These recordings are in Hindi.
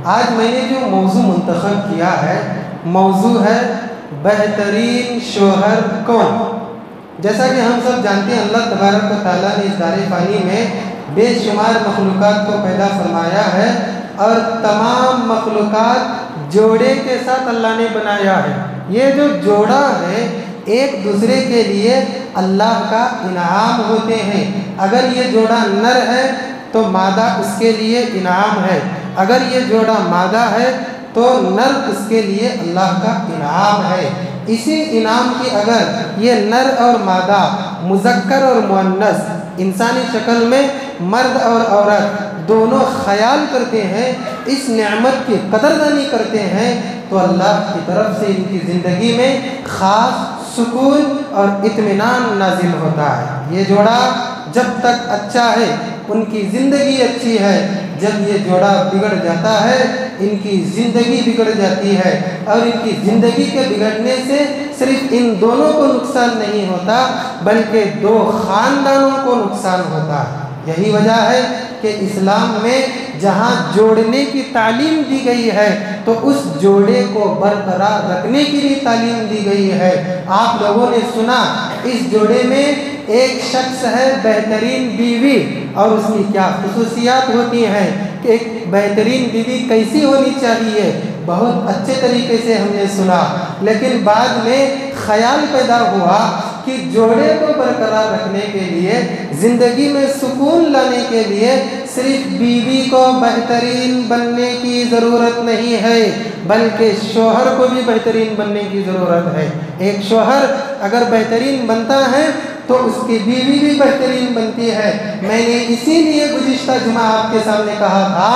आज मैंने जो मौजू मुंतखब किया है, मौजू है बेहतरीन शोहर कौन। जैसा कि हम सब जानते हैं, अल्लाह तबारक व तआला ने इस दारे फ़ानी में बेशुमार मखलूक़ात को पैदा फरमाया है और तमाम मखलूक़ात जोड़े के साथ अल्लाह ने बनाया है। ये जो जोड़ा है एक दूसरे के लिए अल्लाह का इनाम होते हैं। अगर ये जोड़ा नर है तो मादा उसके लिए इनाम है, अगर ये जोड़ा मादा है तो नर उसके लिए अल्लाह का इनाम है। इसी इनाम की अगर ये नर और मादा, मुज़क्कर और मुअन्नस इंसानी शक्ल में मर्द और औरत दोनों ख्याल करते हैं, इस नेमत की कदरदानी करते हैं, तो अल्लाह की तरफ से इनकी ज़िंदगी में ख़ास सुकून और इत्मीनान नाजिल होता है। ये जोड़ा जब तक अच्छा है उनकी ज़िंदगी अच्छी है, जब ये जोड़ा बिगड़ जाता है इनकी ज़िंदगी बिगड़ जाती है। और इनकी ज़िंदगी के बिगड़ने से सिर्फ इन दोनों को नुकसान नहीं होता बल्कि दो ख़ानदानों को नुकसान होता है। यही वजह है कि इस्लाम में जहाँ जोड़ने की तालीम दी गई है तो उस जोड़े को बरकरार रखने की भी तालीम दी गई है। आप लोगों ने सुना इस जोड़े में एक शख्स है बेहतरीन बीवी, और उसकी क्या खुसूसियात होती हैं कि एक बेहतरीन बीवी कैसी होनी चाहिए, बहुत अच्छे तरीके से हमने सुना। लेकिन बाद में ख्याल पैदा हुआ कि जोड़े को बरकरार रखने के लिए, ज़िंदगी में सुकून लाने के लिए सिर्फ बीवी को बेहतरीन बनने की ज़रूरत नहीं है बल्कि शोहर को भी बेहतरीन बनने की ज़रूरत है। एक शोहर अगर बेहतरीन बनता है तो उसकी बीवी भी बेहतरीन बनती है। मैंने इसीलिए गुज़िश्ता जुमा आपके सामने कहा था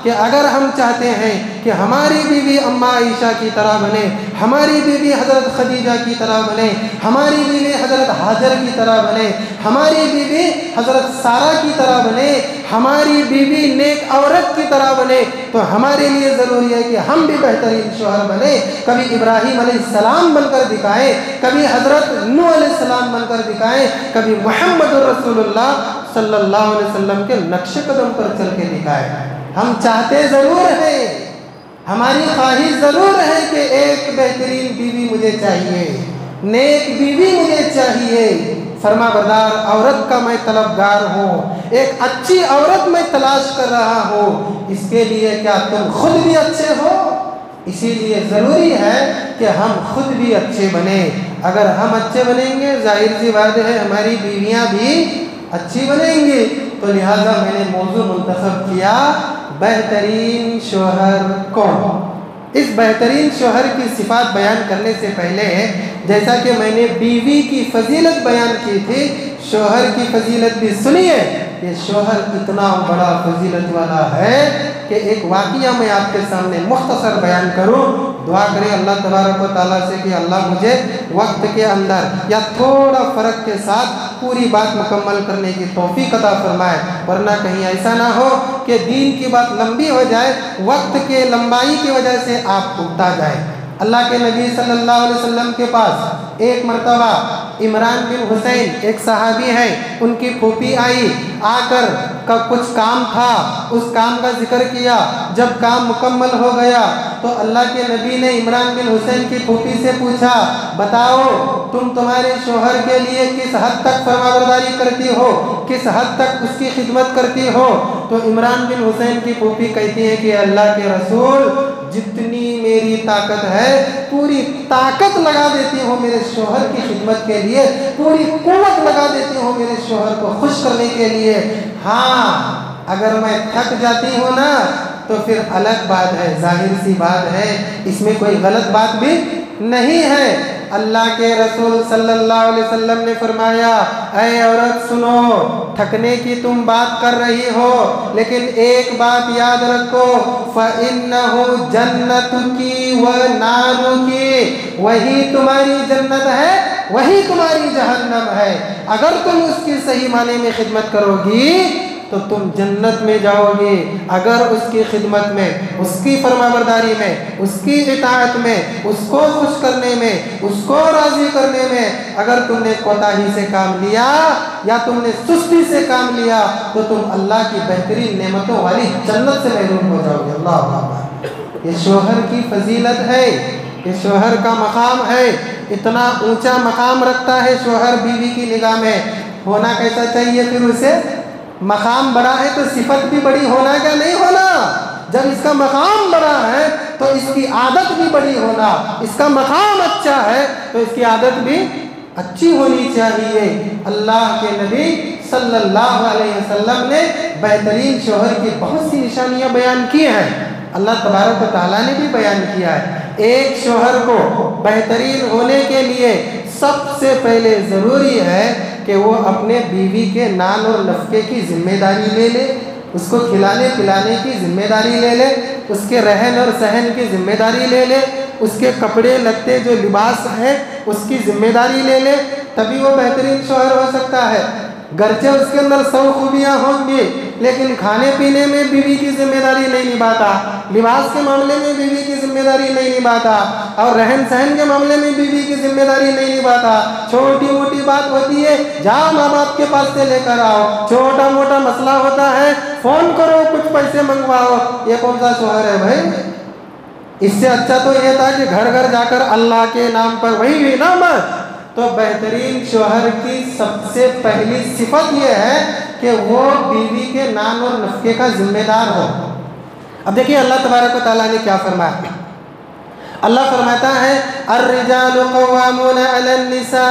कि अगर हम चाहते हैं कि हमारी बीवी अम्मा आयशा की तरह बने, हमारी बीवी हज़रत खदीजा की तरह बने, हमारी बीवी हज़रत हाजर की तरह बने, हमारी बीवी हज़रत सारा की तरह बने, हमारी बीवी नेक औरत की तरह बने, तो हमारे लिए ज़रूरी है कि हम भी बेहतरीन शोहर बने। कभी इब्राहीम अलैहिस्सलाम बनकर दिखाएं, कभी हज़रत नूह अलैहिस्सलाम बनकर दिखाएं, कभी मुहम्मदुर रसूलुल्लाह सल्लल्लाहु अलैहि वसल्लम के नक्शे कदम पर चल के दिखाएं। हम चाहते ज़रूर हैं, हमारी ख्वाहिश ज़रूर है कि एक बेहतरीन बीवी मुझे चाहिए, नेक बीवी मुझे चाहिए, फरमाबरदार औरत का मैं तलबगार हूँ, एक अच्छी औरत मैं तलाश कर रहा हूँ। इसके लिए क्या तुम खुद भी अच्छे हो? इसीलिए ज़रूरी है कि हम खुद भी अच्छे बने। अगर हम अच्छे बनेंगे जाहिर सी बात है हमारी बीवियाँ भी अच्छी बनेंगी। तो लिहाजा मैंने मौजू मुंतखब किया बेहतरीन शोहर कौन। इस बेहतरीन शोहर की सिफ़ात बयान करने से पहले जैसा कि मैंने बीवी की फजीलत बयान की थी, शोहर की फजीलत भी सुनिए। ये शोहर इतना बड़ा फजीलत वाला है कि एक वाक़या मैं आपके सामने मुख्तसर बयान करूं। दुआ करें अल्लाह तबारक व तआला से कि अल्लाह मुझे वक्त के अंदर या थोड़ा फ़र्क के साथ पूरी बात मुकम्मल करने की तौफीक अता फरमाए, वरना कहीं ऐसा ना हो कि दीन की बात लंबी हो जाए, वक्त के लंबाई की वजह से आप उगता जाए। अल्लाह के नबी सल्लल्लाहु अलैहि वसल्लम के पास एक मरतबा इमरान बिन हुसैन एक सहाबी है, उनकी फूफी आई, आकर का कुछ काम था, उस काम का जिक्र किया। जब काम मुकम्मल हो गया तो अल्लाह के नबी ने इमरान बिन हुसैन की फूफी से पूछा, बताओ तुम तुम्हारे शोहर के लिए किस हद तक फरमाबरदारी करती हो, किस हद तक उसकी खिदमत करती हो? तो इमरान बिन हुसैन की फूफी कहती है कि अल्लाह के रसूल, जितनी मेरी ताकत है पूरी ताकत लगा देती हूँ मेरे शोहर की खिदमत के लिए, पूरी कुव्वत लगा देती हूँ मेरे शोहर को खुश करने के लिए। हाँ, अगर मैं थक जाती हूँ ना तो फिर अलग बात है, जाहिर सी बात है, इसमें कोई गलत बात भी नहीं है। अल्लाह के रसूल सल्लल्लाहु अलैहि वसल्लम ने फरमाया, ऐ औरत सुनो, थकने की तुम बात कर रही हो, लेकिन एक बात याद रखो, फ़इन्नहु जन्नतुकी व नारुकी, वही तुम्हारी जन्नत है, वही तुम्हारी जहन्नम है। अगर तुम उसकी सही माने में खिदमत करोगी तो तुम जन्नत में जाओगे। अगर उसकी खिदमत में, उसकी फरमाबरदारी में, उसकी इताअत में, उसको खुश करने में, उसको राज़ी करने में अगर तुमने कोताही से काम लिया या तुमने सुस्ती से काम लिया तो तुम अल्लाह की बेहतरीन नेमतों वाली जन्नत से महरूम हो जाओगे। अल्लाह अकबर। ये शोहर की फजीलत है, ये शोहर का मकाम है। इतना ऊंचा मकाम रखता है शोहर बीवी की निगाह में। होना कैसा चाहिए फिर उसे? मकाम बड़ा है तो सिफत भी बड़ी होना क्या नहीं होना? जब इसका मकाम बड़ा है तो इसकी आदत भी बड़ी होना। इसका मकाम अच्छा है तो इसकी आदत भी अच्छी होनी चाहिए। अल्लाह के नबी सल्लल्लाहु अलैहि वसल्लम ने बेहतरीन शोहर की बहुत सी निशानियां बयान की हैं। अल्लाह तबारक व तआला ने भी बयान किया है। एक शोहर को बेहतरीन होने के लिए सबसे पहले ज़रूरी है कि वो अपने बीवी के नान और नफ़क़े की ज़िम्मेदारी ले ले, उसको खिलाने पिलाने की ज़िम्मेदारी ले ले, उसके रहन और सहन की ज़िम्मेदारी ले ले, उसके कपड़े लत्ते जो लिबास है उसकी ज़िम्मेदारी ले ले, तभी वो बेहतरीन शोहर हो सकता है। गर्चे उसके अंदर 100 खूबियाँ होंगी लेकिन खाने पीने में बीवी की जिम्मेदारी नहीं निभाता, लिबास के मामले में बीवी की जिम्मेदारी नहीं निभाता और रहन सहन के मामले में बीवी की जिम्मेदारी नहीं निभाता। छोटी मोटी बात होती है, जाओ माँ बाप के पास से लेकर आओ। छोटा मोटा मसला होता है, फ़ोन करो, कुछ पैसे मंगवाओ। ये कौन सा शोहर है भाई? इससे अच्छा तो ये था कि घर घर जाकर अल्लाह के नाम पर वही हुई ना मत। तो बेहतरीन शोहर की सबसे पहली सिफत यह है कि वो बीवी के नान और नफ़क़े का जिम्मेदार हो। अब देखिए अल्लाह तबारक व तआला ने क्या फरमाया। अल्लाह फरमाता है अर्रिजालु क़व्वामूना अलन निसा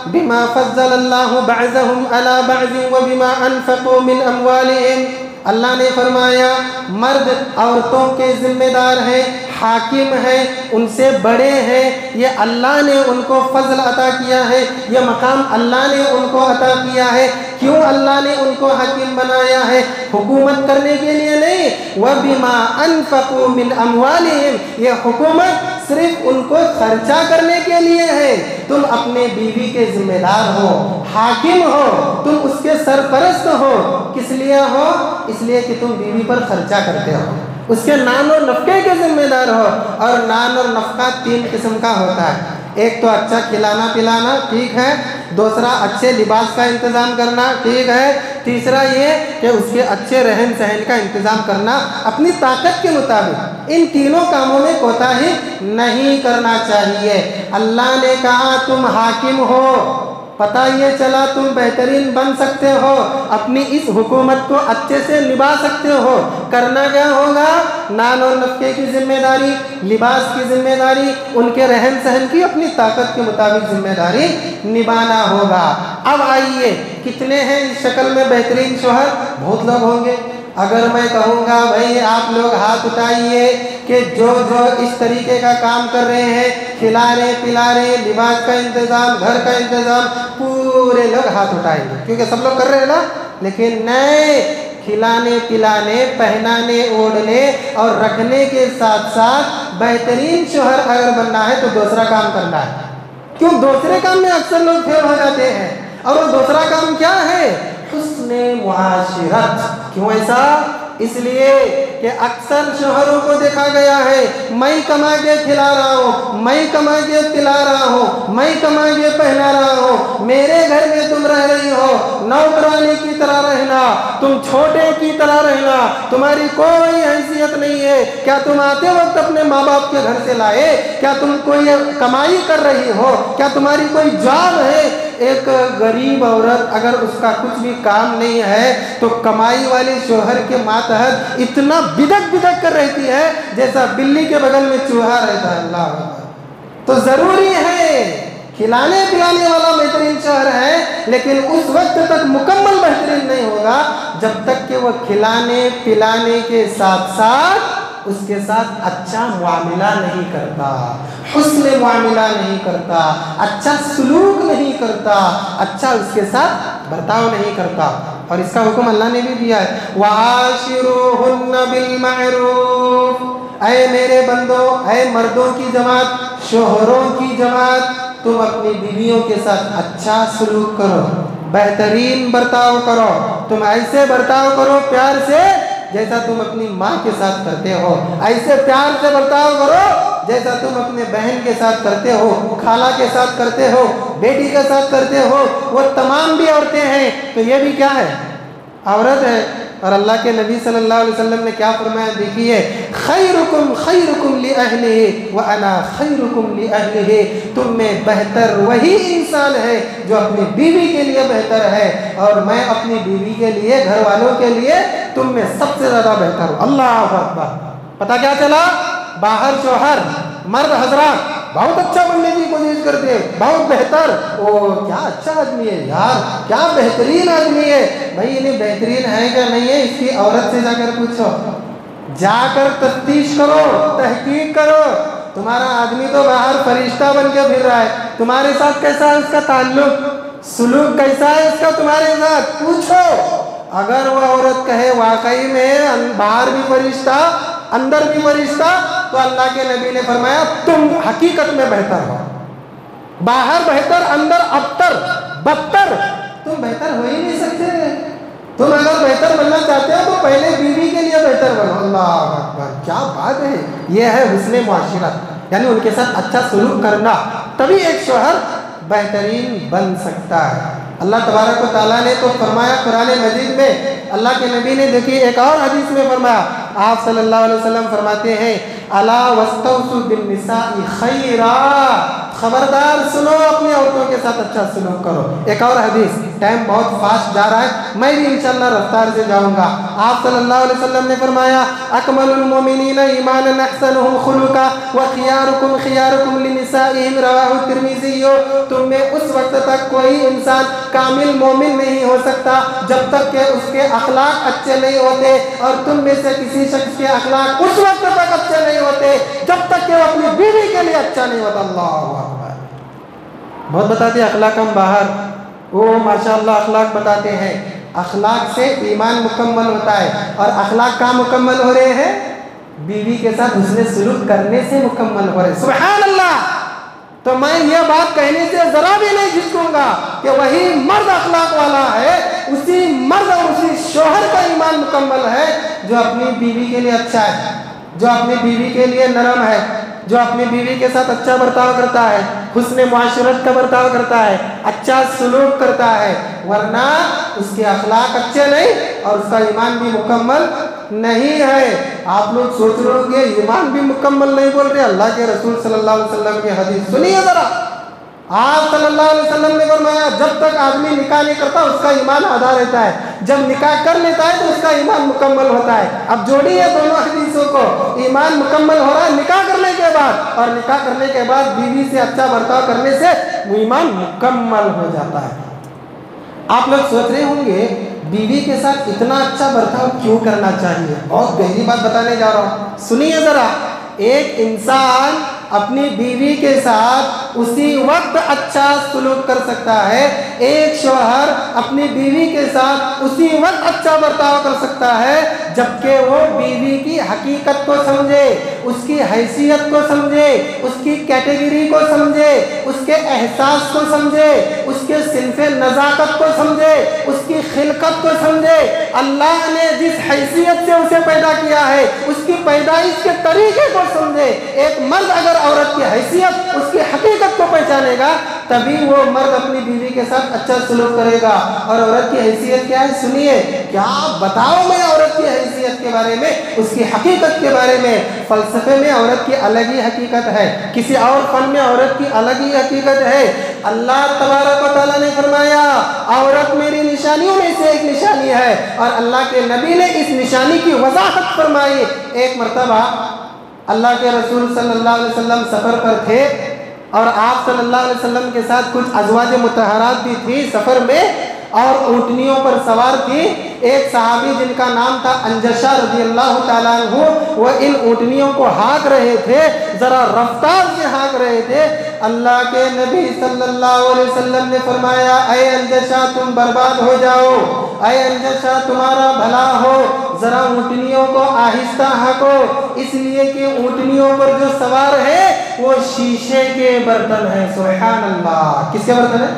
बिमा फ़ज़्ज़लल्लाहु बअज़हुम अला बअज़िन व बिमा अनफ़क़ू मिन अमवालिहिम। अल्लाह ने फरमाया मर्द औरतों के ज़िम्मेदार हैं, हाकिम हैं, उनसे बड़े हैं। ये अल्लाह ने उनको फ़ज़ल अता किया है, ये मकाम अल्लाह ने उनको अता किया है। क्यों अल्लाह ने उनको हाकिम बनाया है? हुकूमत करने के लिए नहीं, व बिमा अनफ़क़ू मिन अमवालिहिम, ये हुकूमत सिर्फ उनको खर्चा करने के लिए है। तुम अपने बीवी के जिम्मेदार हो, हाकिम हो, तुम उसके सरपरस्त हो। किस लिए हो? इसलिए कि तुम बीवी पर खर्चा करते हो, उसके नान और नफ़क़े के जिम्मेदार हो। और नान और नफ़क़ा 3 किस्म का होता है। एक तो अच्छा खिलाना पिलाना, ठीक है। दूसरा अच्छे लिबास का इंतज़ाम करना, ठीक है। तीसरा ये कि उसके अच्छे रहन सहन का इंतज़ाम करना अपनी ताकत के मुताबिक। इन तीनों कामों में कोताही नहीं करना चाहिए। अल्लाह ने कहा तुम हाकिम हो, पता ये चला तुम बेहतरीन बन सकते हो, अपनी इस हुकूमत को अच्छे से निभा सकते हो। करना क्या होगा? नान और नफ़क़े की जिम्मेदारी, लिबास की जिम्मेदारी, उनके रहन सहन की अपनी ताकत के मुताबिक जिम्मेदारी निभाना होगा। अब आइए, कितने हैं इस शक्ल में बेहतरीन शोहर? बहुत लोग होंगे। अगर मैं कहूँगा भाई आप लोग हाथ उठाइए कि जो जो इस तरीके का काम कर रहे हैं, खिला रहे पिला रहे, लिबास का इंतज़ाम, घर का इंतज़ाम, पूरे लोग हाथ उठाएंगे क्योंकि सब लोग कर रहे हैं ना। लेकिन नहीं, खिलाने पिलाने, पहनाने ओढ़ने और रखने के साथ साथ बेहतरीन शोहर अगर बनना है तो दूसरा काम करना है। क्यों? दूसरे काम में अक्सर लोग फेल हो जाते हैं। और वो दूसरा काम क्या है? हुस्ने मुआशिरत। क्यों ऐसा? इसलिए कि अक्सर शोहरों को देखा गया है, मैं कमा के खिला रहा हूँ, मैं कमा के पिला रहा हूँ, मैं कमा के पहना रहा हूँ, मेरे घर में तुम रह रही हो, नौकरानी की तरह रहना, तुम छोटे की तरह रहना, तुम्हारी कोई हैसियत नहीं है। क्या तुम आते वक्त अपने माँ बाप के घर से लाए? क्या तुम कोई कमाई कर रही हो? क्या तुम्हारी कोई जॉब है? एक गरीब औरत अगर उसका कुछ भी काम नहीं है तो कमाई वाले शोहर के मातहत इतना बिदक बिदक कर रहती है जैसा बिल्ली के बगल में चूहा रहता है। अल्लाह। तो ज़रूरी है, खिलाने पिलाने वाला बेहतरीन शोहर है, लेकिन उस वक्त तक मुकम्मल बेहतरीन नहीं होगा जब तक कि वह खिलाने पिलाने के साथ साथ उसके साथ अच्छा मुआमिला नहीं करता, हुस्न मुआमिला नहीं करता, अच्छा सलूक नहीं करता, अच्छा उसके साथ बर्ताव नहीं करता। और इसका हुक्म अल्लाह ने भी दिया है, वआशिरूहुन्ना बिल मारूफ। ऐ मेरे बंदो, ऐ मर्दों की जमात, शोहरों की जमात, तुम अपनी बीवियों के साथ अच्छा सलूक करो। बेहतरीन बर्ताव करो, तुम ऐसे बर्ताव करो प्यार से जैसा तुम अपनी माँ के साथ करते हो, ऐसे प्यार से बर्ताव करो जैसा तुम अपने बहन के साथ करते हो, खाला के साथ करते हो, बेटी के साथ करते हो। वो तमाम भी औरतें हैं, तो ये भी क्या है, औरत है। और अल्लाह के नबी सल्लल्लाहु अलैहि वसल्लम ने क्या फरमाया, देखिए, खैरुकुम खैरुकुम लि अहलिही व अना खैरुकुम लि अहलिही। तुम में बेहतर वही इंसान है जो अपनी बीवी के लिए बेहतर है, और मैं अपनी बीवी के लिए, घर वालों के लिए तुम में सबसे ज़्यादा बेहतर हूँ। अल्लाह अकबर। पता क्या चला, बाहर शौहर मर्द हजरात बहुत अच्छा बनने की कोशिश करते हैं, बहुत बेहतर, ओ क्या अच्छा आदमी है यार, क्या बेहतरीन आदमी है। भाई इन्हें बेहतरीन है क्या नहीं है, इसकी औरत से जाकर पूछो, जाकर तफ्तीश करो, तहकीक करो। तुम्हारा आदमी तो बाहर फरिश्ता बन के फिर रहा है, तुम्हारे साथ कैसा है उसका ताल्लुक, सुलूक कैसा है उसका तुम्हारे साथ, पूछो। अगर वो औरत कहे वाकई में बाहर भी फरिश्ता अंदर भी फरिश्ता, तो अल्लाह के नबी ने फरमाया तुम हकीकत में बेहतर हो। बाहर बेहतर, अंदर अबतर बदतर, तुम बेहतर हो ही नहीं सकते। तुम अगर बेहतर बनना चाहते हो तो पहले बीवी के लिए बेहतर बनो। अल्लाह अकबर, क्या बात है। यह है हुस्ने मुआशिरत, यानी उनके साथ अच्छा सलूक करना, तभी एक शौहर बेहतरीन बन सकता है। अल्लाह तबारक व तआला ने तो फरमाया कुरान मजीद में, अल्लाह के नबी ने देखिए एक और हदीस में फरमाया, आप सल्लल्लाहु अलैहि वसल्लम फरमाते हैं, अला वस्तौसु बिन निसाई खैरा, खबरदार सुनो, अपनी औरतों के साथ अच्छा सलूक करो। एक और हदीस, टाइम बहुत फास्ट जा रहा है, मैं भी इंशाल्लाह रफ्तार से जाऊंगा। आप सल्लल्लाहु अलैहि वसल्लम ने फरमाया, अकमलुल मोमिनीन ईमानन अहसनुहुम खुलुका व खियारुकुम खियारुकुम लिनिसाइहिम, रवाहु तिर्मिज़ी। तुम में उस वक्त तक कोई इंसान कामिल मोमिन नहीं हो सकता जब तक के उसके अखलाक अच्छे नहीं होते, और तुम में से किसी शख्स के अखलाक उस वक्त तक अच्छे नहीं होते जब तक कि वो अपनी बीवी के लिए अच्छा नहीं होता। अल्लाह अकबर। बहुत बताते हैं अखलाक हम बाहर, वो माशाअल्लाह अखलाक बताते हैं, अखलाक से ईमान मुकम्मल होता है, और अखलाक कहाँ मुकम्मल हो रहे हैं, बीवी के साथ हुस्ने सलूक करने से मुकम्मल हो रहे हैं। सुभान अल्लाह। तो मैं यह बात कहने से जरा भी नहीं झिझकूंगा कि वही मर्द अखलाक वाला है, उसी मर्द और उसी शौहर का ईमान मुकम्मल है जो अपनी बीवी के लिए अच्छा है, जो अपनी बीवी के लिए नरम है, जो अपनी बीवी के साथ अच्छा बर्ताव करता है, हुस्ने मुआशरत का बर्ताव करता है, अच्छा सलूक करता है। वरना उसके अखलाक अच्छे नहीं और उसका ईमान भी मुकम्मल नहीं है। आप लोग सोच रहे होंगे ईमान भी मुकम्मल नहीं बोल रहे, अल्लाह के रसूल सल्लल्लाहु अलैहि वसल्लम की हदीस सुनिए जरा। आप सल्लल्लाहु अलैहि वसल्लम ने फरमाया, जब तक आदमी निकाह नहीं करता उसका ईमान आधा रहता है, जब निकाह कर लेता है तो उसका ईमान मुकम्मल होता है। अब जोड़िए दोनों हदीसों को, ईमान मुकम्मल हो रहा है निकाह करने के बाद, और निकाह करने के बाद बीवी से अच्छा बर्ताव करने से ईमान मुकम्मल हो जाता है। आप लोग सोच रहे होंगे बीवी के साथ इतना अच्छा बर्ताव क्यों करना चाहिए, बहुत गहरी बात बताने जा रहा हूँ, सुनिए जरा। एक इंसान अपनी बीवी के साथ उसी वक्त अच्छा सलूक कर सकता है, एक शौहर अपनी बीवी के साथ उसी वक्त अच्छा बर्ताव कर सकता है जबकि वो बीवी की हकीकत को समझे, उसकी हैसियत को समझे, उसकी कैटेगरी को समझे, उसके एहसास को समझे, उसके सिनफ़े नज़ाकत को समझे, उसकी खिलकत को समझे। अल्लाह ने जिस हैसियत से उसे पैदा किया है उसकी पैदाइश के तरीके को समझे। एक मर्द अगर औरत की हैसियत, उसकी हकीकत को पहचानेगा तभी वो मर्द अपनी बीवी के साथ अच्छा सलूक करेगा। और औरत की हैसियत क्या है, सुनिए, क्या बताओ मैं औरत की हैसियत के बारे में, उसकी हकीकत के बारे में। फ़लसफ़े में औरत की अलग ही हकीकत है, किसी और फन में औरत की अलग ही हकीकत है। अल्लाह तबारक व तआला ने फरमाया, औरत मेरी निशानियों में से एक निशानी है, और अल्लाह के नबी ने इस निशानी की वजाहत फरमाई। एक मरतबा अल्लाह के रसूल सल्लल्लाहु अलैहि वसल्लम सफ़र पर थे, और आप सल्लल्लाहु अलैहि वसल्लम के साथ कुछ अज़वाज मुतहरात भी थी सफ़र में, और ऊँटनियों पर सवार थी। एक सहाबी जिनका नाम था अंजशा रज़ियल्लाहु ताला अन्हु, वो इन ऊँटनियों को हाँक रहे थे, ज़रा रफ्तार से हाँक रहे थे। अल्लाह के नबी सल्लल्लाहु अलैहि वसल्लम ने फरमाया, अय अंजशा तुम बर्बाद हो जाओ, अय अंजशा तुम्हारा भला हो, ज़रा ऊँटनियों को आहिस्ता हाँको, इसलिए कि ऊँटनियों पर जो सवार है वो शीशे के बर्तन है। सुभान अल्लाह। किसके बर्तन है?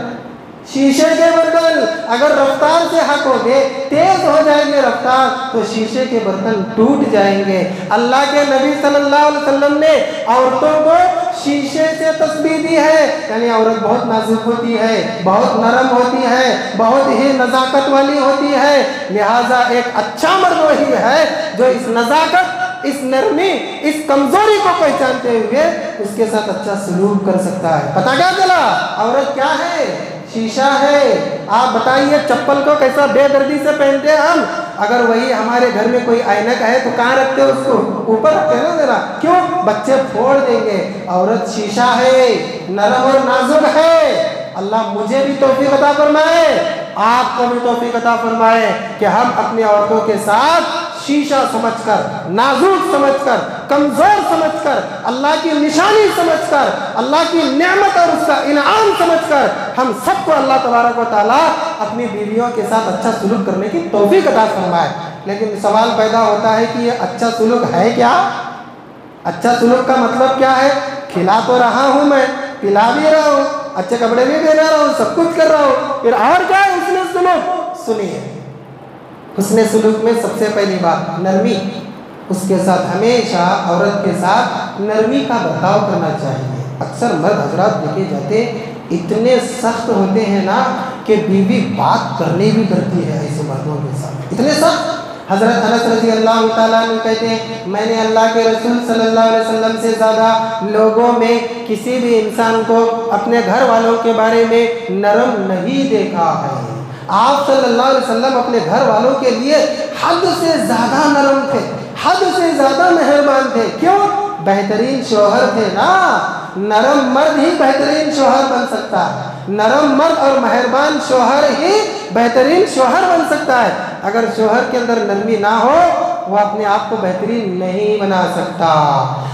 शीशे के बर्तन अगर रफ्तार से हकोगे, तेज हो जाएंगे रफ्तार, तो शीशे के बर्तन टूट जाएंगे। अल्लाह के नबी सल्लल्लाहु अलैहि वसल्लम ने औरतों को शीशे से तस्बीह दी है, यानी औरत बहुत नाजुक होती है, बहुत नरम होती है, बहुत ही नज़ाकत वाली होती है। लिहाजा एक अच्छा मर्द वही है जो इस नज़ाकत, इस नरमी, इस कमजोरी को पहचानते हुए उसके साथ अच्छा सलूक कर सकता है। पता क्या चला? औरत क्या है? शीशा है। आप बताइए चप्पल को कैसा बेदर्दी से पहनते हैं हम। अगर वही हमारे घर में कोई ऐनक है तो कहाँ रखते हैं उसको? ऊपर रखते हैं ना जरा। क्यों? बच्चे फोड़ देंगे। औरत शीशा है, नरम और नाजुक है। अल्लाह मुझे भी तौफीक अता फरमाए, आपको भी तौफीक अता फरमाए कि हम अपनी औरतों के साथ शीशा समझकर, नाजुक समझकर, कमजोर समझकर, अल्लाह की निशानी समझकर, अल्लाह की नेमत और उसका इनाम समझकर हम सबको अल्लाह तबारक व तआला अपनी बीवियों के साथ अच्छा सुलूक करने की तौफीक अता फरमाए। लेकिन सवाल पैदा होता है कि ये अच्छा सुलूक है क्या? अच्छा सुलूक का मतलब क्या है? खिला तो रहा हूँ मैं, पिला भी रहा हूँ, अच्छे कपड़े भी पहना रहा हूँ, सब कुछ कर रहा हूँ, फिर और क्या है उसने सुलूक? सुनिए, उसने सुलूक में सबसे पहली बात नरमी। उसके साथ हमेशा औरत के साथ नरमी का बर्ताव करना चाहिए। अक्सर मर्द हजरात देखे जाते इतने सख्त होते हैं ना कि बीवी बात करने भी डरती है ऐसे मर्दों के साथ, इतने सख्त। हज़रत अनस रज़ी अल्लाह तआला अन्हु कहते हैं, मैंने अल्लाह के रसूल सल्लल्लाहु अलैहि वसल्लम से ज़्यादा लोगों में किसी भी इंसान को अपने घर वालों के बारे में नरम नहीं देखा है। आप सल्लल्लाहु अलैहि वसल्लम अपने घर वालों के लिए हद से ज़्यादा नरम थे, हद से ज़्यादा मेहरबान थे। क्यों? बेहतरीन शौहर थे ना। नरम मर्द ही बेहतरीन शौहर बन सकता है। नरम मर्द और मेहरबान शौहर ही बेहतरीन शौहर बन सकता है। अगर शौहर के अंदर नरमी ना हो, वो अपने आप को बेहतरीन नहीं बना सकता।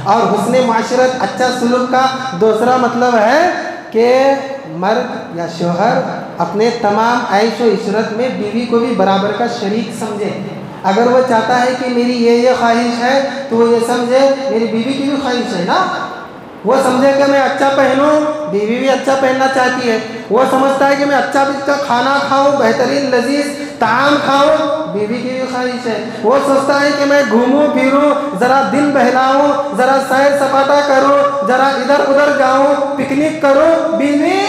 और हुस्ने माशरत, अच्छा सुलूक का दूसरा मतलब है कि मर्द या शौहर अपने तमाम ऐश व इशरत में बीवी को भी बराबर का शरीक समझे। अगर वो चाहता है कि मेरी ये ख्वाहिश है तो वो ये समझे मेरी बीवी की भी ख्वाहिश है ना। वो समझे कि मैं अच्छा पहनूं, बीवी भी अच्छा पहनना चाहती है। वो समझता है कि मैं अच्छा का खाना खाऊं, बेहतरीन लजीज ताम खाऊं, बीवी की भी ख्वाहिश है। वो सोचता है कि मैं घूमूं फिरूं, ज़रा दिल बहलाऊं, ज़रा सैर सपाटा करूं, ज़रा इधर उधर जाऊं, पिकनिक करूं, बीवी।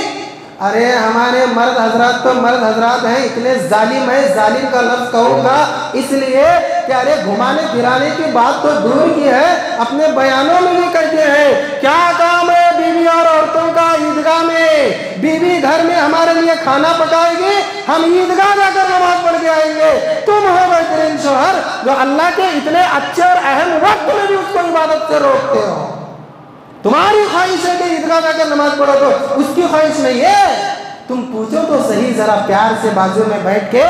अरे हमारे मर्द हजरात तो मर्द हजरात हैं, इतने जालिम है, जालिम का लफ्ज़ कहूँगा इसलिए कि अरे घुमाने फिराने की बात तो दूर की है, अपने बयानों में भी कहते हैं क्या काम है बीवी और औरतों का ईदगाह में। बीवी घर में हमारे लिए खाना पकाएगी, हम ईदगाह जाकर नमाज पढ़ के आएंगे। तुम हो बेहतरीन शौहर जो अल्लाह के इतने अच्छे और अहम वक्त में भी उसको इबादत से रोकते हो। तुम्हारी ख्वाहिश है कि ईदगाह जाकर नमाज पढ़ो, तो उसकी ख्वाहिश नहीं है। तुम पूछो तो सही जरा प्यार से बाजू में बैठ के,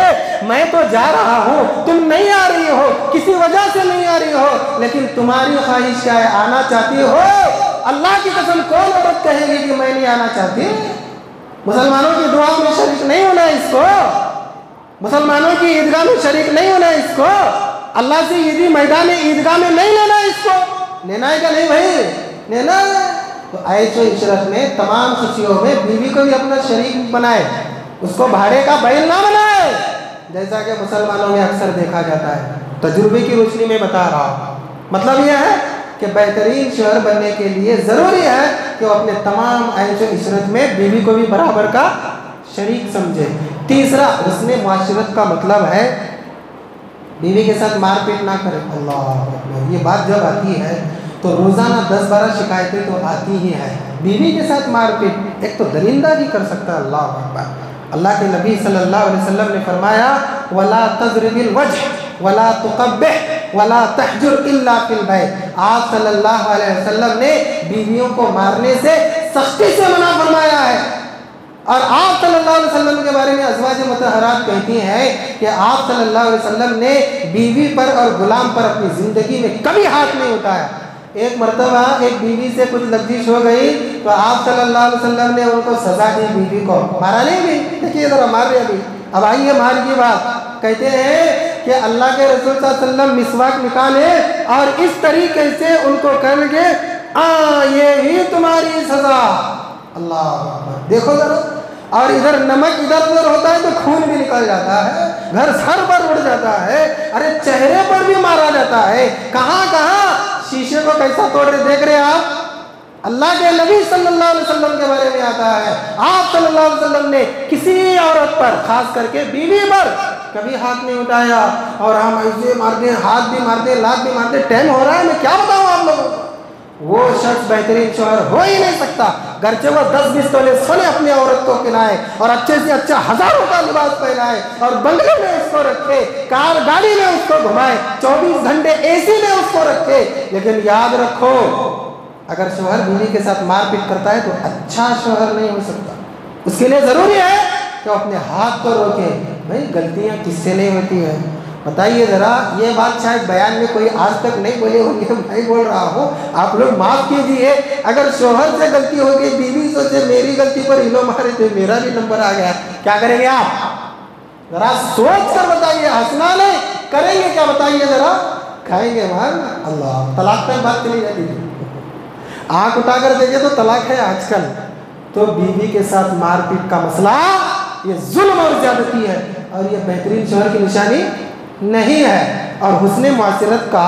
मैं तो जा रहा हूँ, तुम नहीं आ रही हो, किसी वजह से नहीं आ रही हो, लेकिन तुम्हारी ख्वाहिश क्या है? आना चाहती हो? अल्लाह की कसम कौन औरत कहेगी कि मैं नहीं आना चाहती? मुसलमानों की दुआ में शरीक नहीं होना है इसको, मुसलमानों की ईदगाह में शरीक नहीं होना है इसको, अल्लाह से ईदी मैदान ईदगाह में नहीं लेना है इसको। लेना है क्या नहीं भाई? लेना है। तो ऐशो इशरत में तमाम खुशियों में बीवी को भी अपना शरीक बनाए, उसको भाड़े का बैल ना बनाए, जैसा कि मुसलमानों में अक्सर देखा जाता है। तजुर्बे की रोशनी में बता रहा हूँ। मतलब यह है कि बेहतरीन शौहर बनने के लिए ज़रूरी है कि वो अपने तमाम ऐशो इशरत में बीवी को भी बराबर का शरीक समझे। तीसरा, उसने माशरत का मतलब है बीवी के साथ मारपीट ना करे। अल्लाह, ये बात जब आती है तो रोज़ाना 10-12 शिकायतें तो आती ही है। बीवी के साथ मारपीट एक तो दरिंदा भी कर सकता है। अल्लाह अकबर। अल्लाह के नबी सल्लल्लाहु अलैहि वसल्लम ने फरमाया, वला तज़रिबिल वजह वला तुक़ब्बिह वला तहजुर इल्ला फिल बैत। आप सल्लल्लाहु अलैहि वसल्लम ने बीवियों को मारने से सख्ती से मना फरमाया है। और आप सल्लल्लाहु अलैहि वसल्लम के बारे में अज़वाज मुतहहरात कहती हैं कि आप सल्लल्लाहु अलैहि वसल्लम ने बीवी पर और गुलाम पर अपनी ज़िंदगी में कभी हाथ नहीं उठाया। एक मरतबा एक बीवी से कुछ लफ्ज़िश हो गई तो आप सल्लल्लाहु अलैहि वसल्लम ने उनको सज़ा दी, बीवी को मारा नहीं भी। देखिए ज़रा मार रहे अभी। अब आइए मार की बात। कहते हैं कि अल्लाह के रसूल सल्लल्लाहु अलैहि वसल्लम मिसवाक निकाले और इस तरीके से उनको कहेंगे ये ही तुम्हारी सज़ा। अल्लाह देखो ज़रा, और इधर नमक इधर उधर होता है तो खून भी निकल जाता है, घर सर पर उड़ जाता है, अरे चेहरे पर भी मारा जाता है। कहाँ कहाँ शीशे को कैसा तोड़ रहे देख रहे आप। अल्लाह के नबी सल्लल्लाहु अलैहि वसल्लम के बारे में आता है, आप सल्लल्लाहु अलैहि वसल्लम ने किसी औरत पर, खास करके बीवी पर कभी हाथ नहीं उठाया। और हम ऐसे मारते हैं, हाथ भी मारते, लात भी मारते, टाइम हो रहा है, मैं क्या बताऊँ आप लोगों को। वो शख्स बेहतरीन शौहर हो ही नहीं सकता। गर्चे वो 10-20 तोले सोने अपनी औरत को खिलाए और अच्छे से अच्छा हजारों का लिबास पहनाए और बंगले में उसको रखे, कार गाड़ी में उसको घुमाए, 24 घंटे एसी में उसको रखे। लेकिन याद रखो, अगर शौहर बीवी के साथ मारपीट करता है तो अच्छा शौहर नहीं हो सकता। उसके लिए जरूरी है कि वो अपने हाथ को रोके। भाई गलतियां किससे नहीं होती है, बताइए ज़रा। ये बात शायद बयान में कोई आज तक नहीं बोले होंगे, मैं बोल रहा हूँ, आप लोग माफ़ कीजिए। अगर शौहर से गलती हो गई, बीवी सोचे मेरी गलती पर इलो मारे थे, मेरा भी नंबर आ गया, क्या करेंगे आप? ज़रा सोच कर बताइए, हंसना नहीं, करेंगे क्या बताइए ज़रा? खाएंगे मार। अल्लाह, तलाक पर बात चली जाती है। आँख उठाकर देखिए तो तलाक है आजकल। तो बीवी के साथ मारपीट का मसला ये जुल्म और ज्यादती है, और ये बेहतरीन शौहर की निशानी नहीं है। और हुस्ने मुआशरत का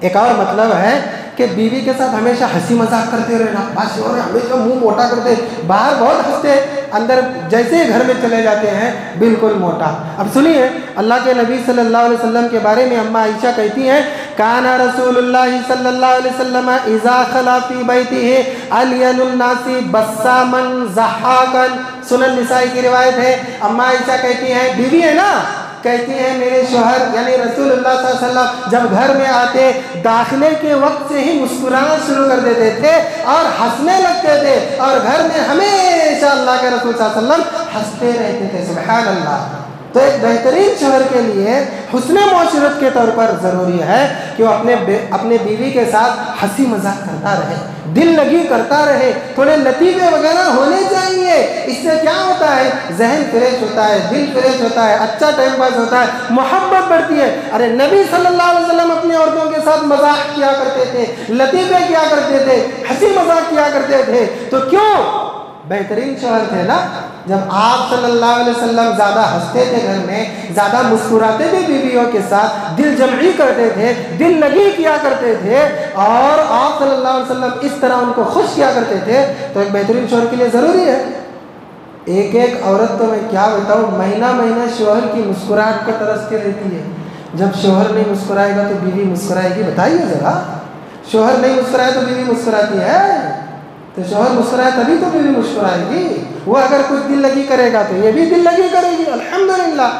एक और मतलब है कि बीवी के साथ हमेशा हंसी मजाक करते रहना। बस शौहर हमेशा मुंह मोटा करते, बाहर बहुत हंसते, अंदर जैसे ही घर में चले जाते हैं बिल्कुल मोटा। अब सुनिए, अल्लाह के नबी सल्लल्लाहु अलैहि वसल्लम के बारे में अम्मा आयशा कहती हैं, काना रसूलुल्लाह सल्लल्लाहु अलैहि वसल्लम इज़ा खला फी बैतिही अलियनुन नासी बस्सामन ज़हाकन। सुनन निसाई की रिवायत है। अम्मा आयशा कहती हैं, बीवी है ना, कहती है मेरे शौहर यानी रसूलुल्लाह सल्लल्लाहु अलैहि वसल्लम जब घर में आते, दाखिले के वक्त से ही मुस्कुराना शुरू कर देते थे और हंसने लगते थे, और घर में हमेशा अल्लाह के रसूल सल्लल्लाहु अलैहि वसल्लम हंसते रहते थे। सुभान अल्लाह। तो एक बेहतरीन शौहर के लिए हुस्ने मुआशरत के तौर पर ज़रूरी है कि वो अपने बीवी के साथ हंसी मजाक करता रहे, दिल लगी करता रहे, थोड़े लतीफ़े वगैरह होने चाहिए। इससे क्या होता है, जहन फ्रेश होता है, दिल फ्रेश होता है, अच्छा टाइम पास होता है, मोहब्बत बढ़ती है। अरे नबी सल्लल्लाहु अलैहि वसल्लम अपनी औरतों के साथ मजाक किया करते थे, लतीफ़े किया करते थे, हंसी मजाक किया करते थे। तो क्यों? बेहतरीन शौहर थे ना। जब आप सल्लल्लाहु अलैहि वसल्लम ज़्यादा हंसते थे, घर में ज़्यादा मुस्कुराते थे, बीवियों के साथ दिल जमई करते थे, दिल लगी किया करते थे, और आप सल्लल्लाहु अलैहि वसल्लम इस तरह उनको खुश किया करते थे, तो एक बेहतरीन शौहर के लिए ज़रूरी है। एक एक औरत तो मैं क्या बताऊँ, महीना महीना शौहर की मुस्कुराहट को तरसती रहती है। जब शौहर नहीं मुस्कुराएगा तो बीवी मुस्कुराएगी? बताइए ज़रा। शौहर नहीं मुस्कुराए तो बीवी मुस्कुराती है, तो शौहर मुस्कुराए तभी तो बीवी मुस्कुराएगी। वो अगर कुछ दिल लगी करेगा तो ये भी दिल लगी करेगी। अल्हम्दुलिल्लाह।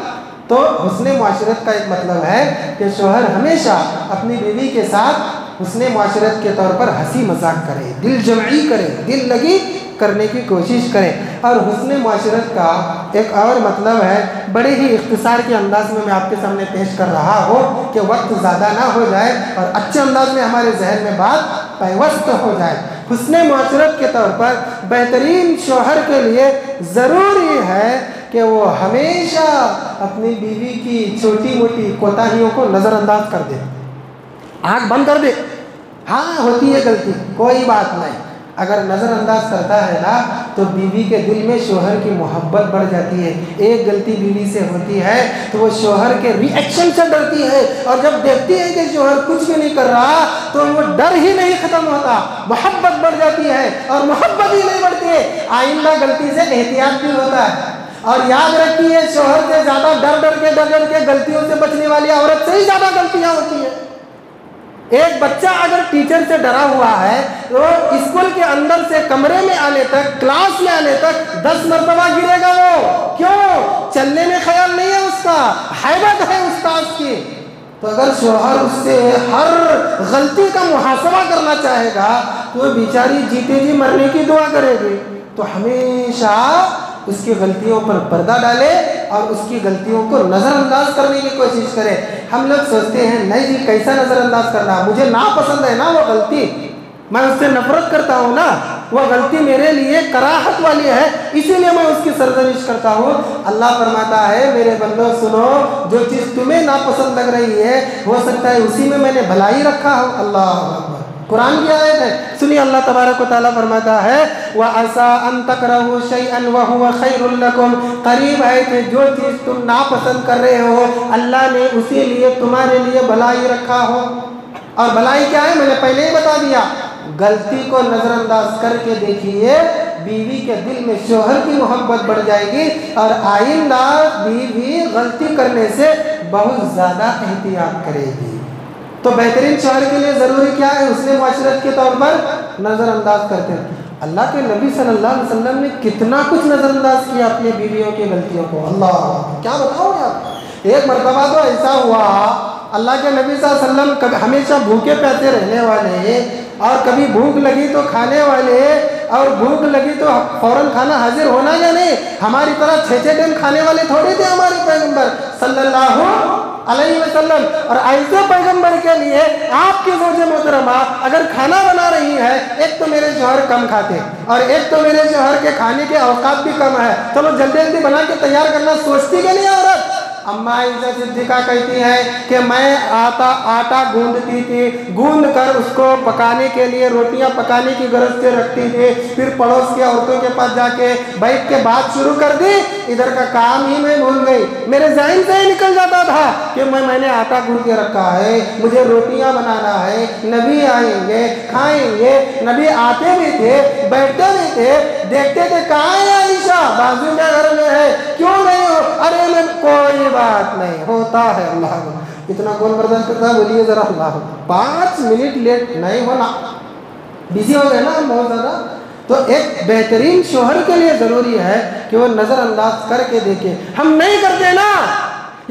तो हुस्ने मुआशरत का एक मतलब है कि शौहर हमेशा अपनी बीवी के साथ हुस्ने मुआशरत के तौर पर हंसी मजाक करे, दिल जमई करे, दिल लगी करने की कोशिश करें। और हुस्ने मुआशरत का एक और मतलब है, बड़े ही इख्तिसार के अंदाज में मैं आपके सामने पेश कर रहा हूँ कि वक्त ज़्यादा ना हो जाए और अच्छे अंदाज में हमारे जहन में बात पैवस्त हो जाए। हुस्ने मुआशरत के तौर पर बेहतरीन शौहर के लिए ज़रूरी है कि वो हमेशा अपनी बीवी की छोटी मोटी कोताहियों को नज़रअंदाज कर दे, आँख बंद कर दे। हाँ होती है गलती, कोई बात नहीं। अगर नज़रअंदाज करता है ना तो बीवी के दिल में शौहर की मोहब्बत बढ़ जाती है। एक गलती बीवी से होती है तो वो शौहर के रिएक्शन से डरती है, और जब देखती है कि शौहर कुछ भी नहीं कर रहा तो वो डर ही नहीं ख़त्म होता, मोहब्बत बढ़ जाती है, और मोहब्बत ही नहीं बढ़ती है, आइंदा गलती से एहतियात भी होता है। और याद रखिए, शौहर से ज़्यादा डर के गलतियों से बचने वाली औरत से ही ज़्यादा गलतियाँ होती हैं। एक बच्चा अगर टीचर से डरा हुआ है तो स्कूल के अंदर से कमरे में आने तक, क्लास में आने तक 10 मरतबा गिरेगा। वो क्यों? चलने में ख्याल नहीं है उसका, हैबत है उस्ताद की। तो अगर शौहर उससे हर गलती का मुहासबा करना चाहेगा तो बेचारी जीते जी मरने की दुआ करेगी। तो हमेशा उसकी गलतियों पर पर्दा डाले और उसकी गलतियों को नज़रअंदाज करने की कोशिश करें। हम लोग सोचते हैं नहीं जी कैसा नज़रअंदाज करना, मुझे नापसंद है ना वो गलती, मैं उससे नफरत करता हूँ ना, वह गलती मेरे लिए कराहत वाली है, इसीलिए मैं उसकी सरजनिश करता हूँ। अल्लाह फरमाता है मेरे बंदो सुनो, जो चीज़ तुम्हें नापसंद लग रही है हो सकता है उसी में मैंने भलाई रखा हो। अल्लाह अकबर। कुरान की आयत है। सुनिए, अल्लाह तबारक व तआला फरमाता है व असा अन तकरहु शैअन व हुवा खैरुल लकुम, करीब है कि जो चीज़ तुम नापसंद कर रहे हो अल्लाह ने उसी लिए तुम्हारे लिए भलाई रखा हो। और भलाई क्या है, मैंने पहले ही बता दिया। गलती को नज़रअंदाज करके देखिए, बीवी के दिल में शोहर की मोहब्बत बढ़ जाएगी और आइंदा बीवी गलती करने से बहुत ज़्यादा एहतियात करेगी। तो बेहतरीन शोहर के लिए ज़रूरी क्या है, उसने माशरत के तौर पर नज़रअंदाज करते हैं। अल्लाह के नबी सल्लल्लाहु अलैहि वसल्लम ने कितना कुछ नज़रअंदाज किया अपनी बीवियों की गलतियों को। अल्लाह, क्या बताओ यार। एक मरतबा तो ऐसा हुआ, अल्लाह के नबी सल्लल्लाहु अलैहि वसल्लम कभी हमेशा भूखे प्यासे रहने वाले और कभी भूख लगी तो खाने वाले, और भूख लगी तो फ़ौरन खाना हाजिर होना या नहीं, हमारी तरह 6-6 टाइम खाने वाले थोड़े थे हमारे पैगंबर सल्लल्लाहु अलैहि वसल्लम। और ऐसे पैगंबर के लिए आपकी ज़ौजे मोहतरमा अगर खाना बना रही है, एक तो मेरे शौहर कम खाते और एक तो मेरे शौहर के खाने के औकात भी कम है, चलो जल्दी जल्दी बना के तैयार करना सोचती कि नहीं औरत? अम्मा आयशा सिद्दीक़ा कहती है कि मैं आटा गूंदती थी, गूंद कर उसको पकाने के लिए, रोटियां पकाने की गरज से रखती थी, फिर पड़ोस की औरतों के पास जाके बैठ के बात शुरू कर दी, इधर का काम ही मैं भूल गई। मेरे ज़हन से ही निकल जाता था कि मैंने आटा गूंद के रखा है, मुझे रोटियां बनाना है, नबी आएंगे खाएंगे। नबी आते भी थे, बैठते भी थे, देखते थे कहाँ है आयशा, बाजू के घर में है, क्यों नहीं हो? अरे मैं कोई बात नहीं, होता है। अल्लाह इतना कौन बर्दाश्त करता है, बोलिए जरा। अल्लाह 5 मिनट लेट नहीं होना, बिजी हो गए ना हम बहुत ज़्यादा। तो एक बेहतरीन शोहर के लिए ज़रूरी है कि वो नज़रअंदाज करके देखे। हम नहीं करते ना,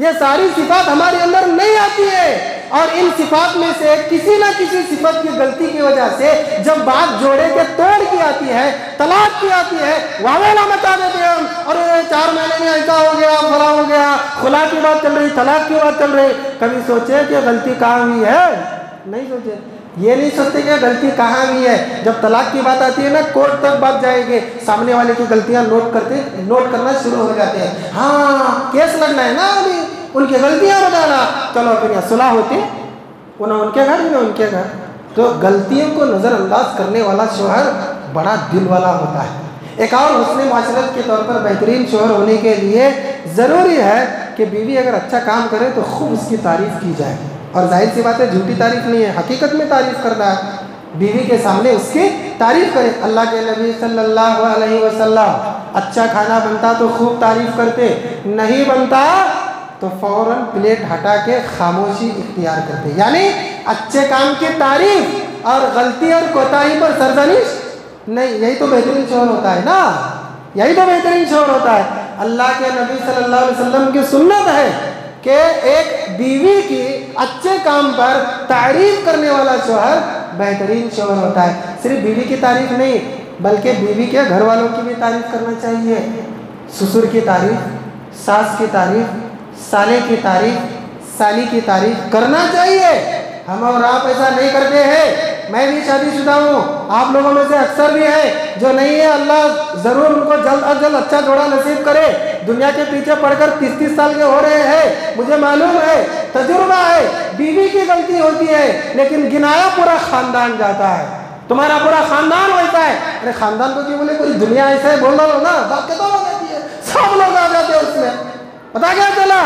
ये सारी सिफात हमारे अंदर नहीं आती है, और इन सिफात में से किसी ना किसी सिफत की गलती की वजह से जब बात जोड़े के तोड़ की आती है, तलाक की आती है, वावेला मचा देते हैं हम। और 4 महीने में ऐसा हो गया, फला हो गया, खुला की बात चल रही, तलाक की बात चल रही। कभी सोचे कि गलती कहाँ हुई है? नहीं सोचे। ये नहीं सोचते कि गलती कहाँ हुई है। जब तलाक की बात आती है ना, कोर्ट तक बात जाएगी, सामने वाले की गलतियाँ नोट करना शुरू हो जाते हैं। हाँ, केस लगना है ना, अभी उनकी गलतियाँ बताना, चलो फिर यहाँ सुलह होती, उन्हें उनके घर में उनके घर। तो गलतियों को नज़रअंदाज करने वाला शोहर बड़ा दिल वाला होता है। एक और हुस्ने माशरत के तौर पर बेहतरीन शोहर होने के लिए ज़रूरी है कि बीवी अगर अच्छा काम करे तो खूब उसकी तारीफ़ की जाए। और जाहिर सी बात है, झूठी तारीफ़ नहीं है, हकीकत में तारीफ़ करना है। बीवी के सामने उसकी तारीफ़ करें। अल्लाह के नबी सल्लल्लाहु अलैहि वसल्लम अच्छा खाना बनता तो खूब तारीफ़ करते, नहीं बनता तो फ़ौरन प्लेट हटा के खामोशी इख्तियार करते। यानी अच्छे काम की तारीफ़ और गलती और कोताही पर सरजनिश नहीं। यही तो बेहतरीन शौहर होता है ना, यही तो बेहतरीन शौहर होता है। अल्लाह के नबी सल्लल्लाहु अलैहि वसल्लम की सुन्नत है कि एक बीवी की अच्छे काम पर तारीफ़ करने वाला शौहर बेहतरीन शौहर होता है। सिर्फ बीवी की तारीफ़ नहीं, बल्कि बीवी के घर वालों की भी तारीफ़ करना चाहिए। ससुर की तारीफ़, सास की तारीफ़, साले की तारीफ़, साली की तारीफ़ करना चाहिए। हम और आप ऐसा नहीं करते हैं। मैं भी शादीशुदा हूँ, आप लोगों में से अक्सर भी है जो नहीं है। अल्लाह ज़रूर उनको जल्द अज जल्द अच्छा जोड़ा नसीब करे। दुनिया के पीछे पड़कर 30-30 साल के हो रहे हैं, मुझे मालूम है, तजुर्बा है। बीवी की गलती होती है, लेकिन गिनाया पूरा ख़ानदान जाता है। तुम्हारा पूरा ख़ानदान होता है। अरे ख़ानदान को क्यों बोले, पूरी दुनिया ऐसा है बोल रहा हो ना, बात कितना हो जाती है, सब लोग आ जाते हैं उसमें। पता क्या चला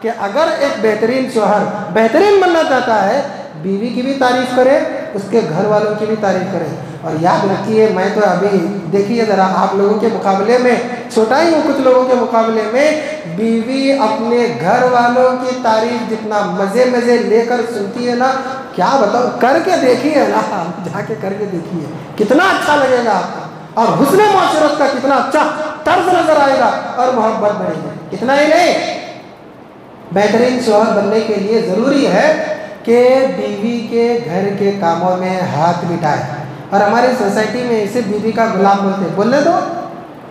कि अगर एक बेहतरीन शौहर बेहतरीन बनना चाहता है, बीवी की भी तारीफ़ करे, उसके घर वालों की भी तारीफ़ करे। और याद रखिए, मैं तो अभी देखिए ज़रा आप लोगों के मुकाबले में छोटा ही हूँ, कुछ लोगों के मुकाबले में बीवी अपने घर वालों की तारीफ़ जितना मज़े लेकर सुनती है ना, क्या बताओ, करके देखिए ना, जाके करके देखिए, कितना अच्छा लगेगा आपको, और हुस्ने माशरत का कितना अच्छा तर्ज नज़र आएगा और मोहब्बत बढ़ेगी। इतना ही नहीं, बेहतरीन शौहर बनने के लिए ज़रूरी है कि बीवी के घर के कामों में हाथ मिटाए। और हमारी सोसाइटी में इसे बीवी का गुलाम बोलते हैं। बोलने दो,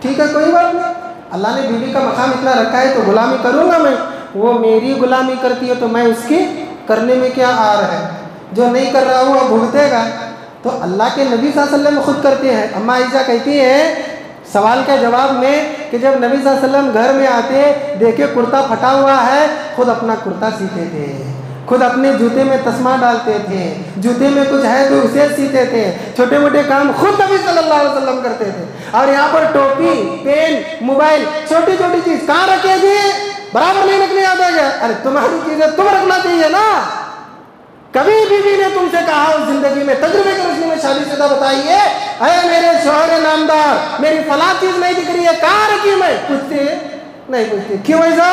ठीक है, कोई बात नहीं, अल्लाह ने बीवी का मकाम इतना रखा है तो गुलामी करूँगा मैं। वो मेरी गुलामी करती है तो मैं उसकी करने में क्या आ रहा है? जो नहीं कर रहा हूँ वो भुगतेगा। तो अल्लाह के नबी सल्लल्लाहु अलैहि वसल्लम खुद करते हैं। अम्मा आयशा कहती है सवाल के जवाब में कि जब नबी सल्लल्लाहु अलैहि वसल्लम घर में आते, देखे कुर्ता फटा हुआ है, खुद अपना कुर्ता सीते थे, खुद अपने जूते में तस्मा डालते थे, जूते में कुछ है तो उसे सीते थे, छोटे मोटे काम खुद नबी सल्लल्लाहु अलैहि वसल्लम करते थे। और यहाँ पर टोपी, पेन, मोबाइल, छोटी छोटी चीज कहाँ रखे थे, बराबर नहीं रखने याद आ गया। अरे तुम्हारी चीजें तुम रखना चाहिए ना। कभी बीवी ने तुमसे कहा उस जिंदगी में तजुर्बे के रोशनी में शादीशुदा बताइए, अरे मेरे शौहर नामदार मेरी फला चीज नहीं दिख रही है, कहाँ रखी मैं, पूछते नहीं पूछते। क्यों ऐसा?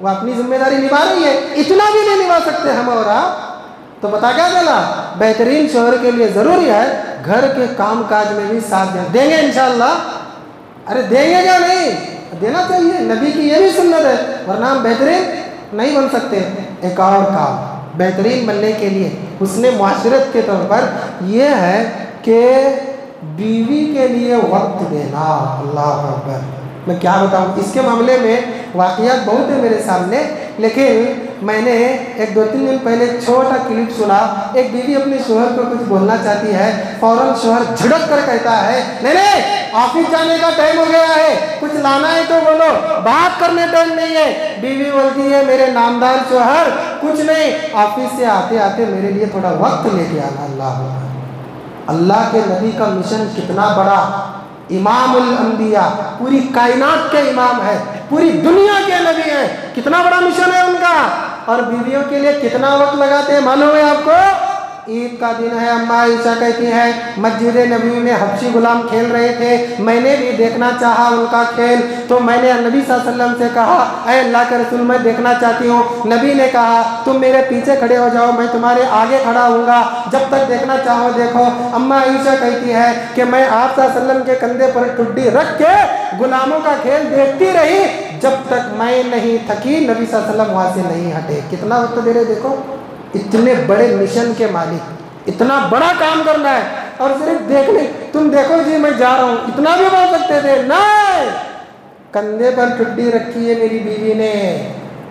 वो अपनी जिम्मेदारी निभा रही है, इतना भी नहीं निभा सकते हम और आप। तो पता क्या चला, बेहतरीन शौहर के लिए जरूरी है घर के काम काज में भी साथ देंगे इंशाअल्लाह। अरे देंगे क्या, नहीं देना चाहिए, नबी की ये भी सुन्नत है, वरना हम बेहतरीन नहीं बन सकते। एक और काम बेहतरीन बनने के लिए उसने मुआशरत के तौर पर यह है कि बीवी के लिए वक्त देना। अल्लाह अकबर। मैं क्या बताऊँ, इसके मामले में वाक़ियात बहुत है मेरे सामने, लेकिन मैंने एक 2-3 दिन पहले छोटा क्लिप सुना। एक बीवी अपने शोहर को कुछ बोलना चाहती है, फ़ौरन शोहर झिड़क कर कहता है, नहीं नहीं ऑफिस जाने का टाइम हो गया है, कुछ लाना है तो बोलो, बात करने टाइम नहीं है। बीवी बोलती है, मेरे नामदार शोहर कुछ नहीं, ऑफिस से आते आते मेरे लिए थोड़ा वक्त लेके आना। अल्लाह के नबी का मिशन कितना बड़ा, इमामुल अंबिया, पूरी कायनात के इमाम है, पूरी दुनिया के नबी हैं, कितना बड़ा मिशन है उनका। और बीवियों के लिए कितना वक्त लगाते हैं मालूम है आपको? ईद का दिन है, अम्मा आयशा कहती है मस्जिद नबी में हबशी गुलाम खेल रहे थे, मैंने भी देखना चाहा उनका खेल, तो मैंने नबी सल्लल्लाहु अलैहि वसल्लम से कहा, ऐ अल्लाह के रसूल मैं देखना चाहती हूँ। नबी ने कहा तुम मेरे पीछे खड़े हो जाओ, मैं तुम्हारे आगे खड़ा हूँगा, जब तक देखना चाहो देखो। अम्मा आयशा कहती है कि मैं आप सल्लल्लाहु अलैहि वसल्लम के कंधे पर ठुड्डी रख के गुलामों का खेल देखती रही जब तक मैं नहीं थकी, नबी सल्लल्लाहु अलैहि वसल्लम वहाँ से नहीं हटे। कितना वक्त दे रहे देखो, इतने बड़े मिशन के मालिक, इतना बड़ा काम करना है और सिर्फ देखने, तुम देखो जी मैं जा रहा हूँ, इतना भी बोल सकते थे, नहीं कंधे पर ठुड्डी रखी है मेरी बीवी ने,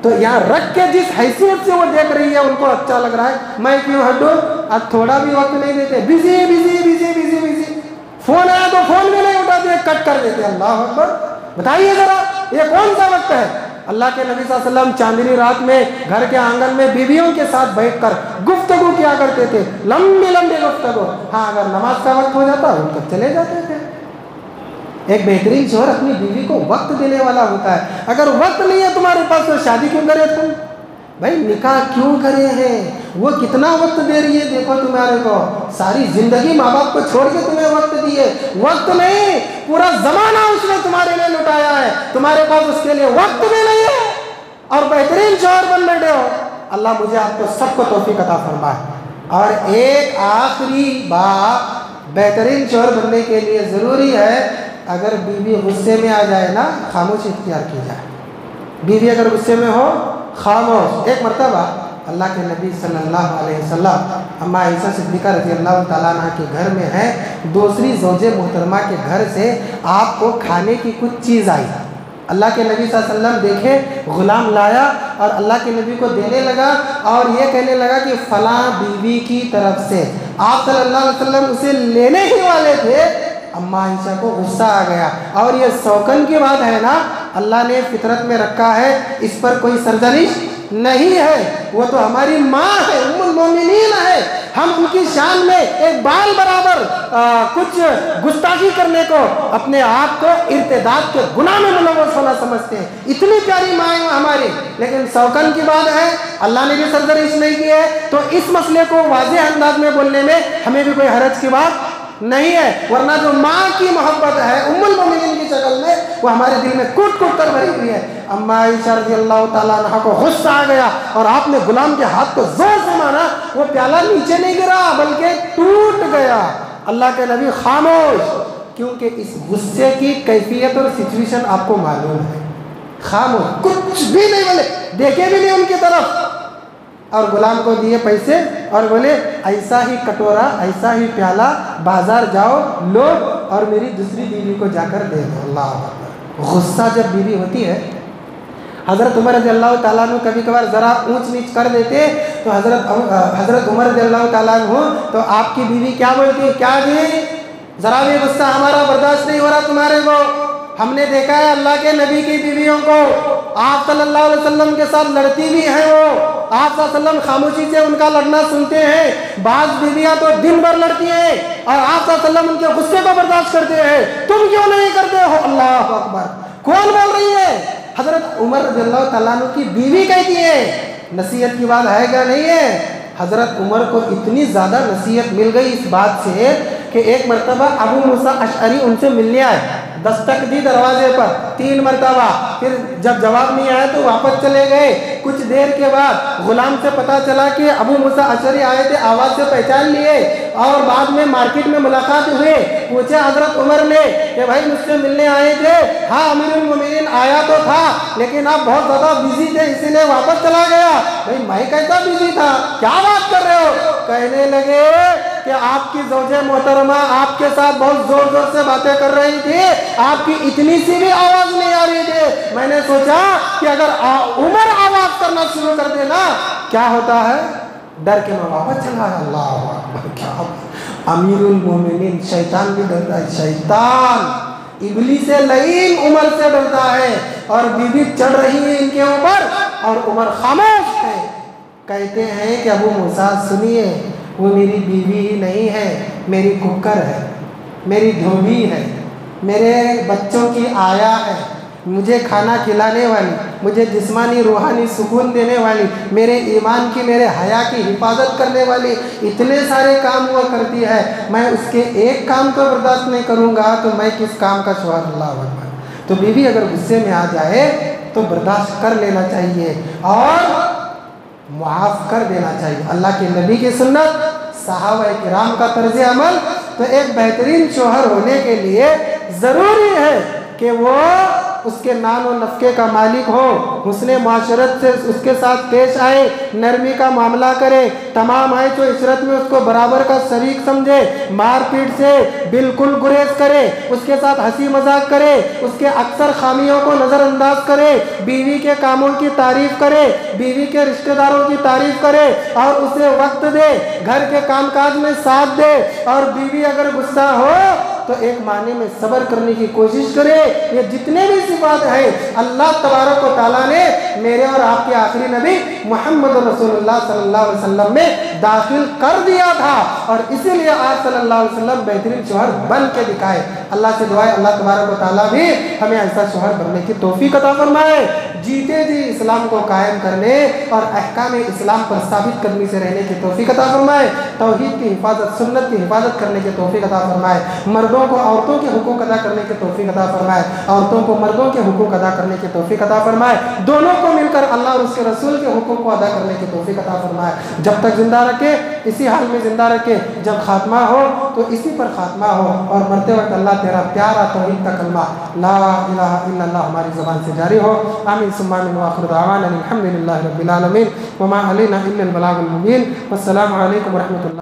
तो यहाँ रख के जिस हैसियत से वो देख रही है उनको अच्छा लग रहा है, मैं क्यों हटूं। आज थोड़ा भी वक्त नहीं देते, busy busy busy busy busy, phone आया तो फोन भी नहीं उठाते, कट कर देते। अल्लाह अकबर। बताइए जरा ये कौन सा वक्त है? अल्लाह के नबी सल्लल्लाहु अलैहि वसल्लम चांदनी रात में घर के आंगन में बीवियों के साथ बैठकर गुफ्तगू किया करते थे, लंबी लंबी गुफ्तगू। हाँ, अगर नमाज का वक्त हो जाता उन तक चले जाते थे। एक बेहतरीन शौहर अपनी बीवी को वक्त देने वाला होता है। अगर वक्त नहीं है तुम्हारे पास तो शादी क्यों करे तुम? भाई निकाह क्यों करे हैं? वो कितना वक्त दे रही है देखो तुम्हारे को, सारी जिंदगी माँ बाप को छोड़ के तुम्हें वक्त दिए, वक्त नहीं पूरा जमाना उसने तुम्हारे लिए लुटाया है, तुम्हारे पास उसके लिए वक्त भी नहीं है और बेहतरीन शौहर बन बैठे हो। अल्लाह मुझे आपको सबको तौफीक अता फरमाए। और एक आखिरी बात, बेहतरीन शौहर बनने के लिए ज़रूरी है अगर बीवी गुस्से में आ जाए ना, खामोशी इख्तियार की जाए। बीवी अगर गुस्से में हो खामोश। एक मरतबा अल्लाह के नबी सल्लल्लाहु अलैहि वसल्लम अम्मा आयशा सिद्दीक़ा रज़ी अल्लाह ताला अन्हा के घर में है, दूसरी ज़ौजे मोहतरमा के घर से आपको खाने की कुछ चीज़ आई। अल्लाह के नबी सल्लल्लाहु अलैहि वसल्लम देखे, गुलाम लाया और अल्लाह के नबी को देने लगा और ये कहने लगा कि फ़लाँ बीवी की तरफ से। आप सल्लल्लाहु अलैहि वसल्लम उसे लेने ही वाले थे, अम्मा आयशा को गुस्सा आ गया। और ये शौकन की बात है ना, अल्लाह ने फितरत में रखा है, इस पर कोई सरजनिश नहीं है, वो तो हमारी माँ है, उम्मुल मोमिनीन है, हम उनकी शान में एक बाल बराबर कुछ गुस्ताखी करने को, अपने आप को इर्तिदाद के गुनाह में मुलव्वस होना समझते हैं। इतनी प्यारी माँ है हमारी, लेकिन शौकन की बात है, अल्लाह ने भी सरजनिश नहीं की है, तो इस मसले को वाज़ेह अंदाज में बोलने में हमें भी कोई हरज की बात नहीं है। वरना जो माँ की मोहब्बत है उम्मुल मोमिनीन की शक्ल में, वो हमारे दिल में कूट कूट कर भरी हुई है। अम्मा आयशा रज़ियल्लाहु ताला अन्हा को गुस्सा आ गया और आपने गुलाम के हाथ को जोर से मारा, वो प्याला नीचे नहीं गिरा बल्कि टूट गया। अल्लाह के नबी खामोश, क्योंकि इस गुस्से की कैफियत और सिचुएशन आपको मालूम है। खामोश, कुछ भी नहीं बोले, देखे भी नहीं उनकी तरफ, और गुलाम को दिए पैसे और बोले ऐसा ही कटोरा, ऐसा ही प्याला बाजार जाओ लो और मेरी दूसरी बीवी को जाकर दे दो। अल्लाह। गुस्सा जब बीवी होती है, हज़रत उमर रज़ियल्लाहु ताला अन्हु कभी कभार ज़रा ऊंच नीच कर देते तो हज़रत उमर रज़ियल्लाहु ताला अन्हु तो आपकी बीवी क्या बोलती है, क्या जी ज़रा भी गुस्सा हमारा बर्दाश्त नहीं हो रहा तुम्हारे को, हमने देखा है अल्लाह के नबी की बीवियों को, आप सल्लल्लाहु अलैहि वसल्लम के साथ लड़ती भी हैं वो, आप सल्लल्लाहु अलैहि वसल्लम खामोशी से उनका लड़ना सुनते हैं। बाज बीवियां तो दिन भर लड़ती हैं और आप सल्लल्लाहु अलैहि वसल्लम उनके गुस्से को बर्दाश्त करते हैं। तुम क्यों नहीं करते हो? अल्लाह अकबर। कौन बोल रही है? हजरत उमर रज़ियल्लाहु तआला अन्हु की बीवी कहती है। नसीहत की बात है क्या नहीं है? हजरत उमर को इतनी ज़्यादा नसीहत मिल गई इस बात से कि एक मरतबा अबू मूसा अशअरी उनसे मिलने आए, दस्तक दी दरवाजे पर 3 मरतबा, फिर जब जवाब नहीं आया तो वापस चले गए। कुछ देर के बाद गुलाम से पता चला कि अबू मूसा अशअरी आए थे, आवाज़ से पहचान लिए और बाद में मार्केट में मुलाकात हुए। पूछे हजरत उमर ने कि भाई मुझसे मिलने आए थे? हाँ अमीरुल मोमिनीन आया तो था, लेकिन आप बहुत ज़्यादा बिजी थे इसीलिए वापस चला गया। भाई मैं कैसा बिजी था? क्या बात कर रहे हो? कहने लगे कि आपकी ज़ौजे मोहतरमा आपके साथ बहुत जोर जोर से बातें कर रही थी, आपकी इतनी सी भी आवाज़ नहीं आ रही थी। मैंने सोचा कि अगर उमर आवाज़ करना शुरू कर देना क्या होता है, डर के मैं वापस चला। अल्लाह अकबर। क्या अमीरुल मोमिनीन, शैतान भी डरता है। शैतान इबलीस से लईन उमर से डरता है और बीवी चढ़ रही है इनके ऊपर और उमर खामोश है। कहते हैं कि अबू मूसा सुनिए, वो मेरी बीवी ही नहीं है, मेरी कुकर है, मेरी धोबी है, मेरे बच्चों की आया है, मुझे खाना खिलाने वाली, मुझे जिस्मानी रूहानी सुकून देने वाली, मेरे ईमान की, मेरे हया की हिफाजत करने वाली, इतने सारे काम हुआ करती है। मैं उसके एक काम को बर्दाश्त नहीं करूँगा तो मैं किस काम का शौहर? अल्लाह अकबर। तो बीवी अगर गुस्से में आ जाए तो बर्दाश्त कर लेना चाहिए और मुआफ़ कर देना चाहिए। अल्लाह के नबी की सुन्नत, सहाबा किराम का तर्ज अमल। तो एक बेहतरीन शौहर होने के लिए ज़रूरी है कि वो उसके नान और नफ़के का मालिक हो, हुस्ने माशरत से उसके साथ पेश आए, नरमी का मामला करे, तमाम आए जो इशरत में उसको बराबर का शरीक समझे, मारपीट से बिल्कुल गुरेज करे, उसके साथ हंसी मजाक करे, उसके अक्सर खामियों को नज़रअंदाज करे, बीवी के कामों की तारीफ़ करे, बीवी के रिश्तेदारों की तारीफ़ करे और उसे वक्त दे, घर के कामकाज में साथ दे। और बीवी अगर गुस्सा हो तो एक माने में सब्र करने की कोशिश करे। ये जितने भी सिफात है अल्लाह तबारक व तआला ने मेरे और आपके आखिरी नबी मोहम्मद रसूलुल्लाह सल्लल्लाहु अलैहि वसल्लम में दाखिल कर दिया था और इसीलिए आप सल्लल्लाहु अलैहि वसल्लम बेहतरीन शौहर बन के दिखाए। अल्लाह से दुआ है अल्लाह तबारक व तआला भी हमें ऐसा शौहर बनने की तौफीक अता फरमाए, जीते जी इस्लाम को कायम करने और अहकाम इस्लाम पर साबित कदमी से रहने की तौफीक अता फरमाए, तौहीद की हिफाजत, सुन्नत की हिफाजत करने की तौफीक अता फरमाए, मर्दों को औरतों के हुकूक अदा करने की तौफीक अता फरमाए, औरतों को मर्दों के हुकूक अदा करने की तौफीक अता फरमाए, दोनों को मिलकर अल्लाह और उसके रसूल के हुकूक को अदा करने की तौफीक अता फरमाए। जब तक जिंदा रखे इसी हाल में जिंदा रखे, जब खात्मा हो तो इसी पर खात्मा हो और मरते वक्त अल्लाह तेरा प्यारा तौहीद का कलमा ला इलाहा इल्लल्लाह हमारी ज़बान से जारी हो। आमीन सुम्मा आमीन व आखिर दावाना अनिल हम्दुलिल्लाहि रब्बिल आलमीन व मा अलैना इल्लल बलागुल मुबीन। वस्सलामु अलैकुम व रहमतुल्लाह।